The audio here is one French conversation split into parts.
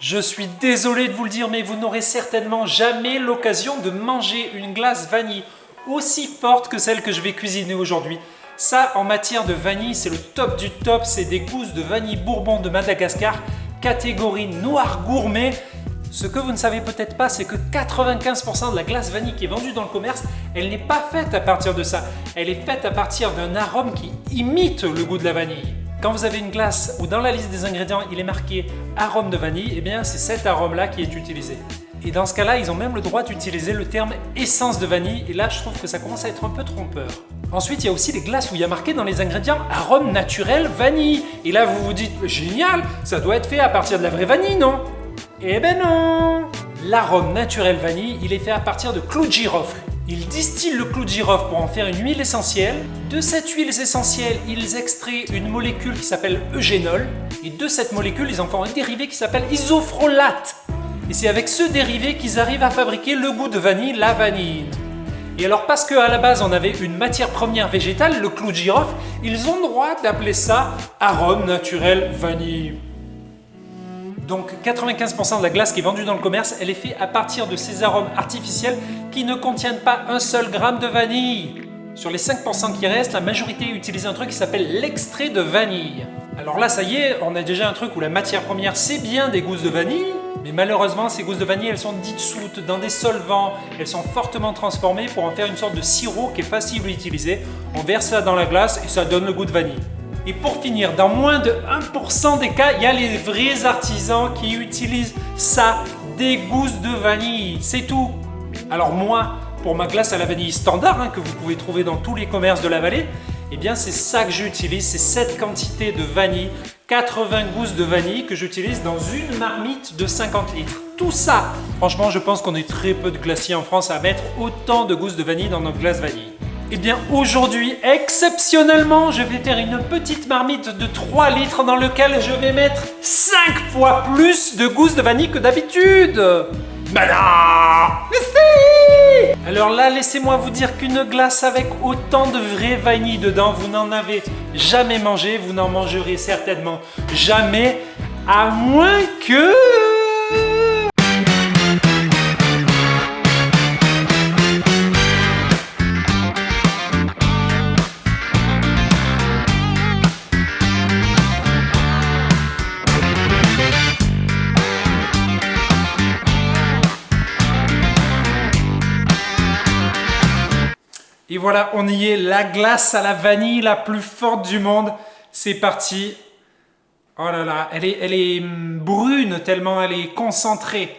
Je suis désolé de vous le dire, mais vous n'aurez certainement jamais l'occasion de manger une glace vanille aussi forte que celle que je vais cuisiner aujourd'hui. Ça, en matière de vanille, c'est le top du top. C'est des gousses de vanille bourbon de Madagascar, catégorie noir gourmet. Ce que vous ne savez peut-être pas, c'est que 95% de la glace vanille qui est vendue dans le commerce, elle n'est pas faite à partir de ça. Elle est faite à partir d'un arôme qui imite le goût de la vanille. Quand vous avez une glace où dans la liste des ingrédients, il est marqué arôme de vanille, eh bien c'est cet arôme-là qui est utilisé. Et dans ce cas-là, ils ont même le droit d'utiliser le terme essence de vanille, et là je trouve que ça commence à être un peu trompeur. Ensuite, il y a aussi les glaces où il y a marqué dans les ingrédients arôme naturel vanille. Et là vous vous dites, génial, ça doit être fait à partir de la vraie vanille, non? Eh ben non! L'arôme naturel vanille, il est fait à partir de clous de girofle. Ils distillent le clou de girofle pour en faire une huile essentielle. De cette huile essentielle, ils extraient une molécule qui s'appelle eugénol. Et de cette molécule, ils en font un dérivé qui s'appelle isofrolate. Et c'est avec ce dérivé qu'ils arrivent à fabriquer le goût de vanille, la vanille. Et alors parce qu'à la base on avait une matière première végétale, le clou de girofle, ils ont le droit d'appeler ça arôme naturel vanille. Donc 95% de la glace qui est vendue dans le commerce, elle est faite à partir de ces arômes artificiels qui ne contiennent pas un seul gramme de vanille. Sur les 5% qui restent, la majorité utilise un truc qui s'appelle l'extrait de vanille. Alors là, ça y est, on a déjà un truc où la matière première, c'est bien des gousses de vanille, mais malheureusement, ces gousses de vanille, elles sont dissoutes dans des solvants, elles sont fortement transformées pour en faire une sorte de sirop qui est facile à utiliser. On verse ça dans la glace et ça donne le goût de vanille. Et pour finir, dans moins de 1% des cas, il y a les vrais artisans qui utilisent ça, des gousses de vanille, c'est tout. Alors moi, pour ma glace à la vanille standard, que vous pouvez trouver dans tous les commerces de la vallée, eh bien c'est ça que j'utilise, c'est cette quantité de vanille, 80 gousses de vanille que j'utilise dans une marmite de 50 litres. Tout ça, franchement je pense qu'on est très peu de glaciers en France à mettre autant de gousses de vanille dans nos glaces vanille. Eh bien aujourd'hui, exceptionnellement, je vais faire une petite marmite de 3 litres dans laquelle je vais mettre 5 fois plus de gousses de vanille que d'habitude. Mais non! Mais si! Alors là, laissez-moi vous dire qu'une glace avec autant de vraie vanille dedans, vous n'en avez jamais mangé, vous n'en mangerez certainement jamais, à moins que... Et voilà, on y est, la glace à la vanille la plus forte du monde. C'est parti. Oh là là, elle est brune tellement elle est concentrée.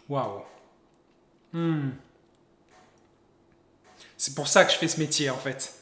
Waouh. C'est pour ça que je fais ce métier en fait.